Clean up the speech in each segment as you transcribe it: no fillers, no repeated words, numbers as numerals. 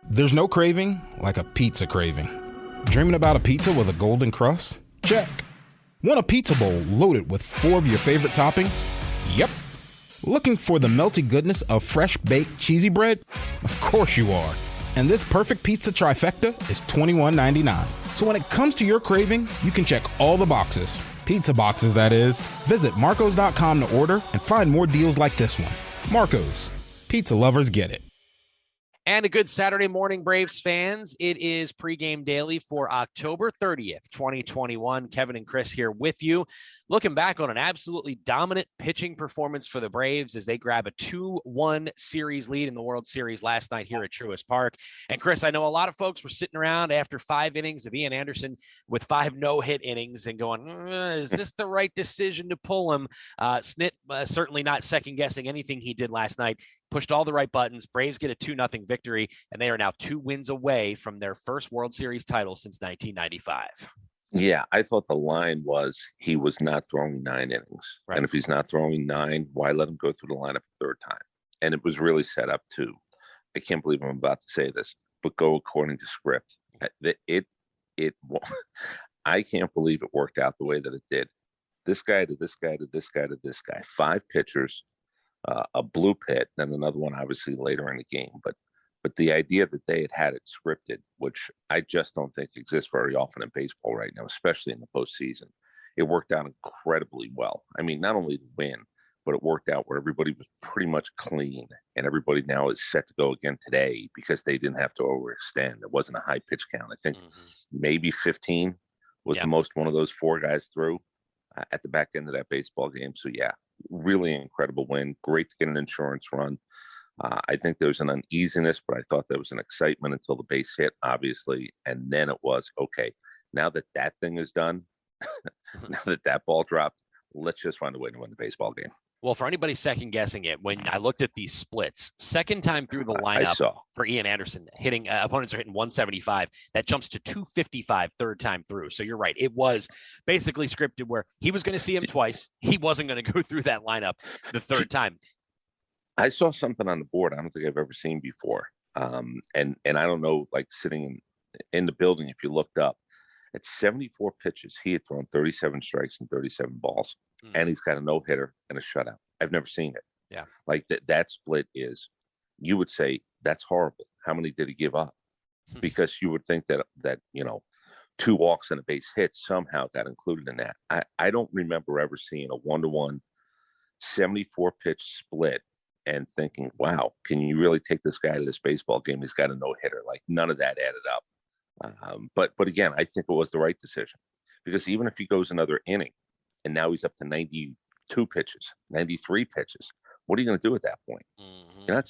There's no craving like a pizza craving. Dreaming about a pizza with a golden crust? Check. Want a pizza bowl loaded with 4 of your favorite toppings? Yep. Looking for the melty goodness of fresh baked cheesy bread? Of course you are. And this perfect pizza trifecta is $21.99. So when it comes to your craving, you can check all the boxes. Pizza boxes, that is. Visit Marcos.com to order and find more deals like this one. Marcos. Pizza lovers get it. And a good Saturday morning, Braves fans. It is pregame daily for October 30th, 2021. Kevin and Chris here with you. Looking back on an absolutely dominant pitching performance for the Braves as they grab a 2-1 series lead in the World Series last night here at Truist Park. And Chris, I know a lot of folks were sitting around after 5 innings of Ian Anderson with 5 no-hit innings and going, is this the right decision to pull him? Snit certainly not second-guessing anything he did last night. Pushed all the right buttons. Braves get a 2-0 victory, and they are now 2 wins away from their first World Series title since 1995. Yeah, I thought the line was he was not throwing 9 innings. Right. And if he's not throwing 9, why let him go through the lineup a third time? And it was really set up to, I can't believe I'm about to say this, but go according to script. I can't believe it worked out the way that it did. This guy to this guy to this guy to this guy. 5 pitchers, a blue pit, then another one obviously later in the game. But the idea that they had it scripted, which I just don't think exists very often in baseball right now, especially in the postseason, it worked out incredibly well. I mean, not only the win, but it worked out where everybody was pretty much clean, and everybody now is set to go again today because they didn't have to overextend. It wasn't a high pitch count. I think maybe 15 was the most one of those 4 guys threw at the back end of that baseball game. So yeah, really incredible win. Great to get an insurance run. I think there was an uneasiness, but I thought there was an excitement until the base hit, obviously. And then it was, okay, now that that thing is done, now that that ball dropped, let's just find a way to win the baseball game. Well, for anybody second guessing it, when I looked at these splits, second time through the lineup for Ian Anderson, hitting opponents are hitting 175. That jumps to 255 third time through. So you're right. It was basically scripted where he was going to see him twice. He wasn't going to go through that lineup the third time. I saw something on the board I don't think I've ever seen before. And I don't know, like sitting in the building, if you looked up, at 74 pitches, he had thrown 37 strikes and 37 balls. And he's got a no-hitter and a shutout. I've never seen it. Yeah. Like that split is, you would say, that's horrible. How many did he give up? Because you would think that 2 walks and a base hit somehow got included in that. I don't remember ever seeing a 1-to-1 74 pitch split and thinking, wow, can you really take this guy to this baseball game? He's got a no-hitter. Like, none of that added up. But again, I think it was the right decision, because even if he goes another inning and now he's up to 92 pitches, 93 pitches, what are you going to do at that point?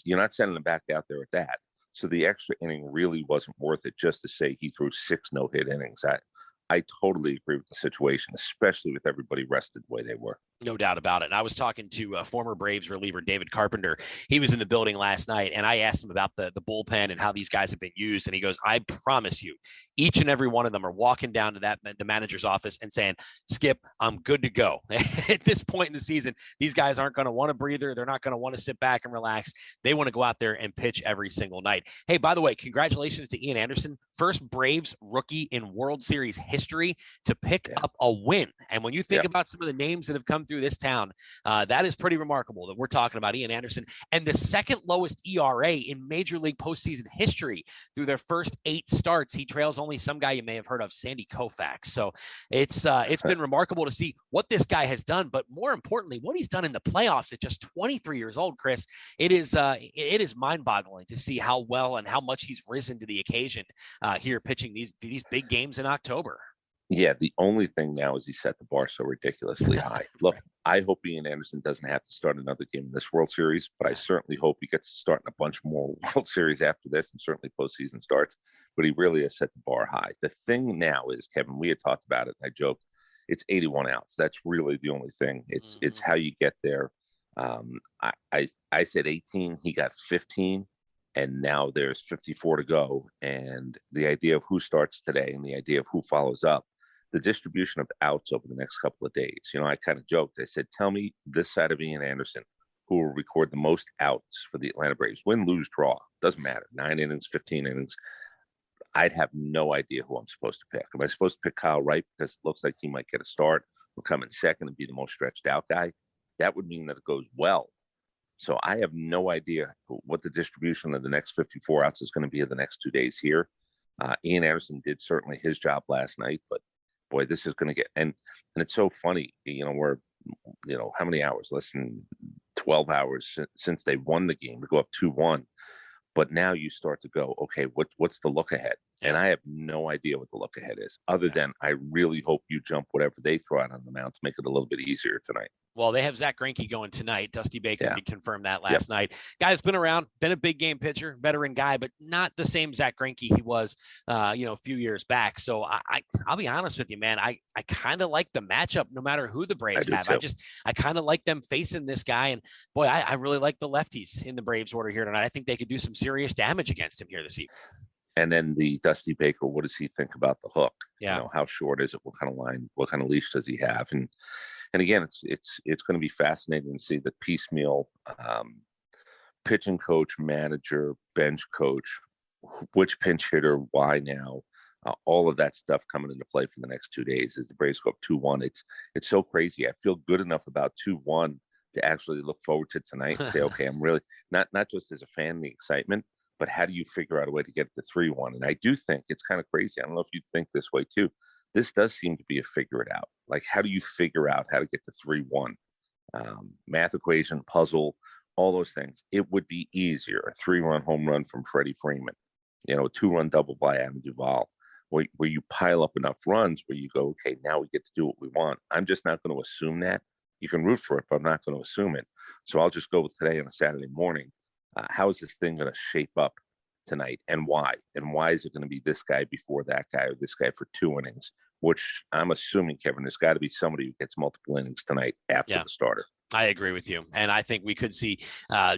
You're not sending him back out there at that. So the extra inning really wasn't worth it just to say he threw 6 no-hit innings. I totally agree with the situation, especially with everybody rested the way they were. No doubt about it. And I was talking to former Braves reliever David Carpenter. He was in the building last night, and I asked him about the bullpen and how these guys have been used. And he goes, I promise you, each and every one of them are walking down to the manager's office and saying, Skip, I'm good to go. At this point in the season, these guys aren't going to want a breather. They're not going to want to sit back and relax. They want to go out there and pitch every single night. Hey, by the way, congratulations to Ian Anderson, first Braves rookie in World Series history to pick up a win. And when you think about some of the names that have come through this town, that is pretty remarkable that we're talking about Ian Anderson, and the second lowest ERA in Major League postseason history through their first 8 starts. He trails only some guy you may have heard of, Sandy Koufax. So it's been remarkable to see what this guy has done, but more importantly, what he's done in the playoffs at just 23 years old, Chris. It is mind-boggling to see how well and how much he's risen to the occasion here pitching these big games in October. Yeah, the only thing now is he set the bar so ridiculously high. Look, I hope Ian Anderson doesn't have to start another game in this World Series, but I certainly hope he gets to start in a bunch more World Series after this, and certainly postseason starts. But he really has set the bar high. The thing now is, Kevin, we had talked about it, and I joked, it's 81 outs. That's really the only thing. It's how you get there. I said 18, he got 15. And now there's 54 to go. And the idea of who starts today and the idea of who follows up, the distribution of outs over the next couple of days. I kind of joked. I said, tell me this side of Ian Anderson, who will record the most outs for the Atlanta Braves. Win, lose, draw. Doesn't matter. 9 innings, 15 innings. I'd have no idea who I'm supposed to pick. Am I supposed to pick Kyle Wright because it looks like he might get a start or come in second and be the most stretched out guy? That would mean that it goes well. So I have no idea what the distribution of the next 54 outs is going to be in the next 2 days here. Ian Anderson did certainly his job last night, but boy, this is going to get, and it's so funny, we're, how many hours? Less than 12 hours since they won the game to go up 2-1. But now you start to go, okay, what's the look ahead? And I have no idea what the look ahead is, other than I really hope you jump whatever they throw out on the mound to make it a little bit easier tonight. Well, they have Zach Greinke going tonight. Dusty Baker did confirm that last night. Guy that's been around, been a big game pitcher, veteran guy, but not the same Zach Greinke he was, a few years back. So I'll be honest with you, man. I kind of like the matchup, no matter who the Braves have. Too. I kind of like them facing this guy. And boy, I really like the lefties in the Braves order here tonight. I think they could do some serious damage against him here this evening. And then the Dusty Baker, what does he think about the hook? Yeah. How short is it? What kind of line? What kind of leash does he have? And again, it's going to be fascinating to see the piecemeal pitching coach, manager, bench coach, which pinch hitter, why now, all of that stuff coming into play for the next 2 days as the Braves go up 2-1. It's so crazy. I feel good enough about 2-1 to actually look forward to tonight and say, okay, I'm really not just as a fan, the excitement, but how do you figure out a way to get to 3-1? And I do think it's kind of crazy. I don't know if you think this way too. This does seem to be a figure it out. Like, how do you figure out how to get to 3-1? Math equation, puzzle, all those things. It would be easier. A 3-run home run from Freddie Freeman, a 2-run double by Adam Duvall, where you pile up enough runs where you go, okay, now we get to do what we want. I'm just not going to assume that. You can root for it, but I'm not going to assume it. So I'll just go with today on a Saturday morning. How is this thing going to shape up tonight, and why? And why is it going to be this guy before that guy, or this guy for 2 innings? Which I'm assuming, Kevin, there's got to be somebody who gets multiple innings tonight after the starter. I agree with you. And I think we could see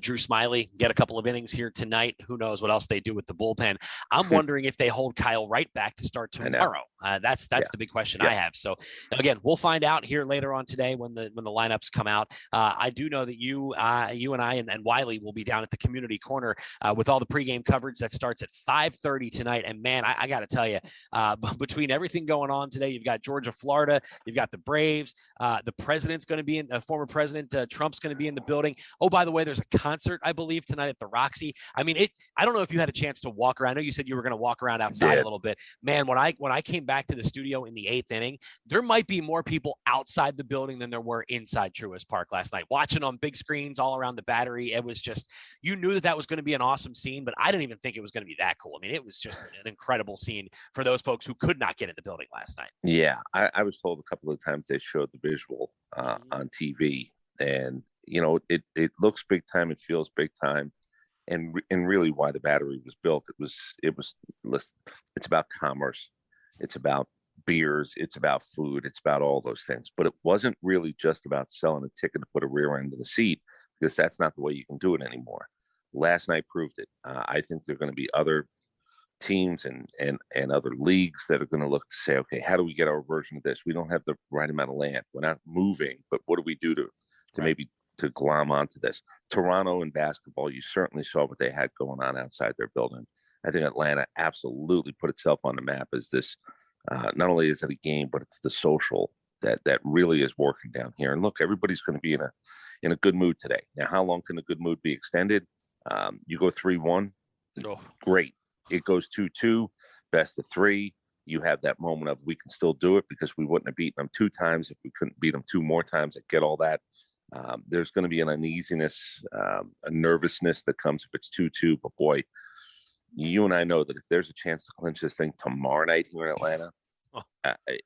Drew Smiley get a couple of innings here tonight. Who knows what else they do with the bullpen. I'm wondering if they hold Kyle Wright back to start tomorrow. That's the big question I have. So again, we'll find out here later on today when the lineups come out. I do know that you and I and Wiley will be down at the community corner with all the pregame coverage that starts at 5:30 tonight. And man, I got to tell you, between everything going on today, you've got Georgia, Florida, you've got the Braves, the president's going to be in, former president Trump's going to be in the building. Oh, by the way, there's a concert, I believe, tonight at the Roxy. I mean, I don't know if you had a chance to walk around. I know you said you were going to walk around outside a little bit. Man, when I came back to the studio in the 8th inning, there might be more people outside the building than there were inside Truist Park last night, watching on big screens all around the Battery. It was just, you knew that was going to be an awesome scene, but I didn't even think it was going to be that cool. I mean, it was just an incredible scene for those folks who could not get in the building last night. Yeah, I was told a couple of times they showed the visual on TV. And, it looks big time. It feels big time. And really why the Battery was built, it's about commerce. It's about beers. It's about food. It's about all those things. But it wasn't really just about selling a ticket to put a rear end in the seat, because that's not the way you can do it anymore. Last night proved it. I think there are going to be other teams and other leagues that are going to look to say, okay, how do we get our version of this? We don't have the right amount of land. We're not moving, but what do we do to maybe to glom onto this? Toronto in basketball, you certainly saw what they had going on outside their building. I think Atlanta absolutely put itself on the map as this. Not only is it a game, but it's the social that really is working down here. And look, everybody's going to be in a good mood today. Now, how long can the good mood be extended? You go 3-1, great. It goes 2-2, best of 3. You have that moment of, we can still do it, because we wouldn't have beaten them 2 times if we couldn't beat them 2 more times. I get all that. There's going to be an uneasiness, a nervousness that comes if it's 2-2. But boy, you and I know that if there's a chance to clinch this thing tomorrow night here in Atlanta,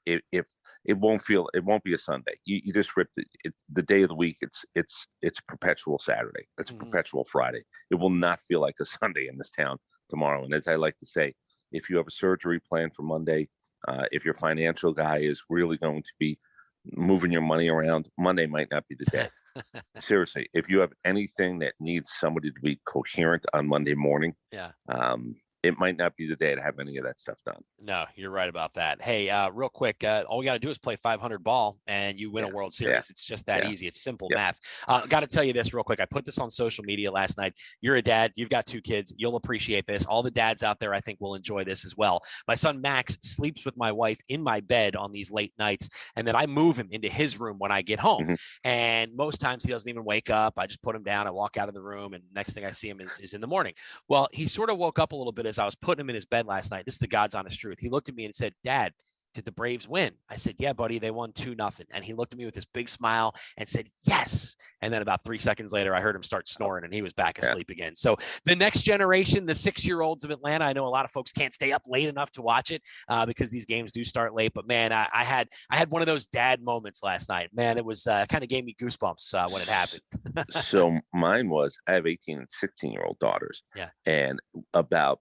if it won't be a Sunday. You just ripped it. It's the day of the week. It's perpetual Saturday. It's perpetual Friday. It will not feel like a Sunday in this town tomorrow. And as I like to say, if you have a surgery planned for Monday, if your financial guy is really going to be moving your money around, Monday might not be the day. Seriously, if you have anything that needs somebody to be coherent on Monday morning, it might not be the day to have any of that stuff done. No, you're right about that. Hey, real quick, all we got to do is play 500 ball and you win a World Series. It's just that easy. It's simple math. Got to tell you this real quick. I put this on social media last night. You're a dad. You've got 2 kids. You'll appreciate this. All the dads out there, I think, will enjoy this as well. My son, Max, sleeps with my wife in my bed on these late nights, and then I move him into his room when I get home. And most times he doesn't even wake up. I just put him down. I walk out of the room, and next thing I see him is in the morning. Well, he sort of woke up a little bit as I was putting him in his bed last night. This is the God's honest truth. He looked at me and said, "Dad, did the Braves win?" I said, "Yeah, buddy, they won 2-0. And he looked at me with this big smile and said, "Yes." And then about 3 seconds later, I heard him start snoring and he was back asleep again. So the next generation, the 6-year-olds of Atlanta, I know a lot of folks can't stay up late enough to watch it because these games do start late. But man, I had one of those dad moments last night. Man, it was kind of gave me goosebumps when it happened. So mine was, I have 18 and 16-year-old daughters. Yeah. And about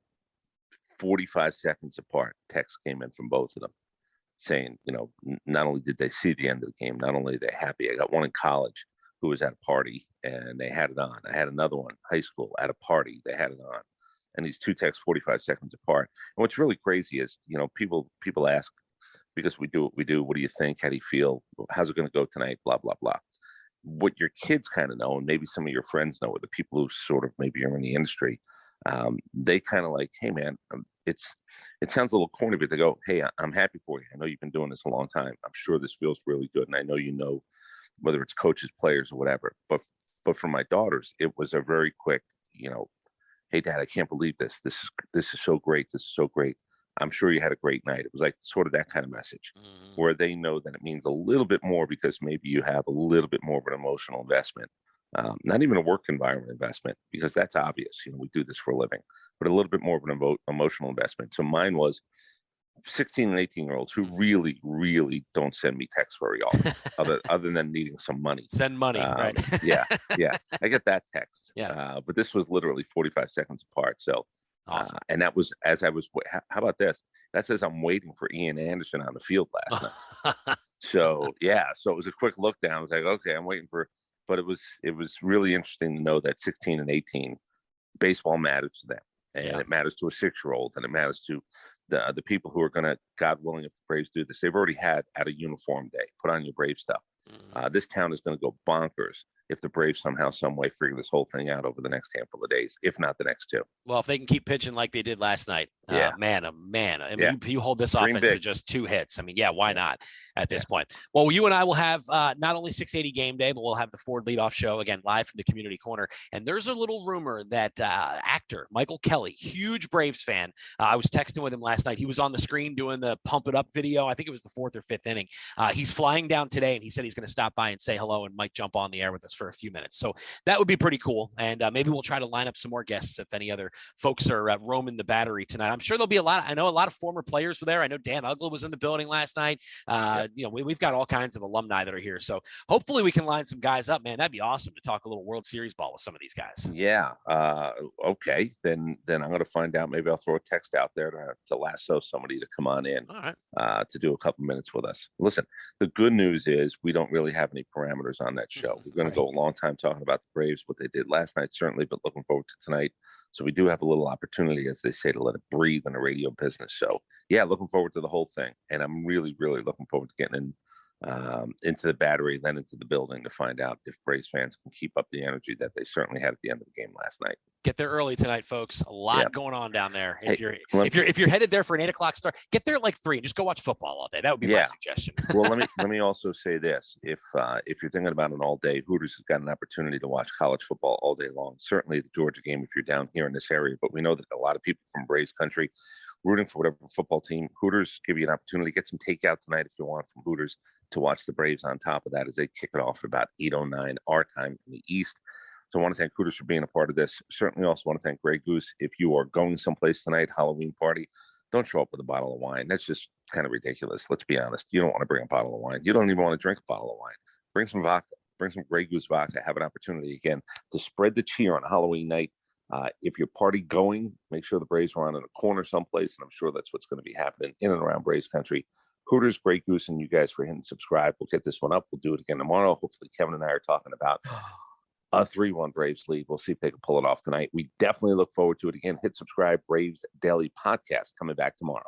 45 seconds apart, text came in from both of them saying, not only did they see the end of the game, not only are they happy. I got one in college who was at a party and they had it on. I had another one, high school, at a party, they had it on. And these 2 texts 45 seconds apart. And what's really crazy is, people ask, because we do what we do, what do you think? How do you feel? How's it going to go tonight? Blah, blah, blah. What your kids kind of know, and maybe some of your friends know, or the people who sort of maybe are in the industry, they kind of like, hey man, it sounds a little corny, but they go, hey, I'm happy for you. I know you've been doing this a long time. I'm sure this feels really good. And I know, whether it's coaches, players, or whatever. But for my daughters, it was a very quick, hey dad, I can't believe this. This is so great. This is so great. I'm sure you had a great night. It was like sort of that kind of message where they know that it means a little bit more because maybe you have a little bit more of an emotional investment. Not even a work environment investment, because that's obvious. We do this for a living, but a little bit more of an emotional investment. So mine was 16 and 18-year-olds who really, really don't send me texts very often, other than needing some money. Send money, right? yeah. I get that text. Yeah. But this was literally 45 seconds apart. So, awesome. And that was as I was. How about this? That says I'm waiting for Ian Anderson on the field last night. So so it was a quick look down. I was like, okay, I'm waiting for. But it was really interesting to know that 16 and 18, baseball matters to them, and it matters to a 6-year-old, and it matters to the people who are going to, God willing, if the Braves do this, they've already had at a uniform day, put on your Brave stuff. This town is going to go bonkers if the Braves somehow, some way figure this whole thing out over the next handful of days, if not the next 2. Well, if they can keep pitching like they did last night, man, oh man. I mean, you hold this offense to just 2 hits. I mean, why not at this point? Well, you and I will have not only 680 game day, but we'll have the Ford leadoff show again live from the community corner. And there's a little rumor that actor Michael Kelly, huge Braves fan, I was texting with him last night. He was on the screen doing the pump it up video. I think it was the 4th or 5th inning. He's flying down today, and he said he's going to stop by and say hello and might jump on the air with us for a few minutes. So that would be pretty cool. And maybe we'll try to line up some more guests if any other folks are roaming the battery tonight. I'm sure there'll be a lot. I know a lot of former players were there. I know Dan Uggla was in the building last night. We've got all kinds of alumni that are here. So hopefully we can line some guys up, man. That'd be awesome to talk a little World Series ball with some of these guys. Yeah. Okay. Then I'm going to find out. Maybe I'll throw a text out there to lasso somebody to come on in to do a couple minutes with us. Listen, the good news is we don't really have any parameters on that show. We're going to go a long time talking about the Braves, what they did last night, certainly, but looking forward to tonight. So we do have a little opportunity, as they say, to let it breathe in the radio business. So looking forward to the whole thing. And I'm really, really looking forward to getting into the battery, then into the building to find out if Braves fans can keep up the energy that they certainly had at the end of the game last night. Get there early tonight, folks. A lot going on down there. If you're headed there for an 8:00 start, get there at like 3 and just go watch football all day. That would be my suggestion. Well, let me also say this: if you're thinking about an all day, Hooters has got an opportunity to watch college football all day long. Certainly the Georgia game if you're down here in this area, but we know that a lot of people from Braves country rooting for whatever football team. Hooters give you an opportunity to get some takeout tonight if you want from Hooters to watch the Braves on top of that as they kick it off at about 8:09 our time in the East. So I want to thank Hooters for being a part of this. Certainly also want to thank Grey Goose. If you are going someplace tonight, Halloween party, don't show up with a bottle of wine. That's just kind of ridiculous. Let's be honest. You don't want to bring a bottle of wine. You don't even want to drink a bottle of wine. Bring some vodka. Bring some Grey Goose vodka. Have an opportunity again to spread the cheer on Halloween night. If you're party going, make sure the Braves are on in a corner someplace, and I'm sure that's what's going to be happening in and around Braves country. Hooters, Grey Goose, and you guys for hitting subscribe. We'll get this one up. We'll do it again tomorrow. Hopefully, Kevin and I are talking about a 3-1 Braves lead. We'll see if they can pull it off tonight. We definitely look forward to it again. Hit subscribe. Braves Daily Podcast coming back tomorrow.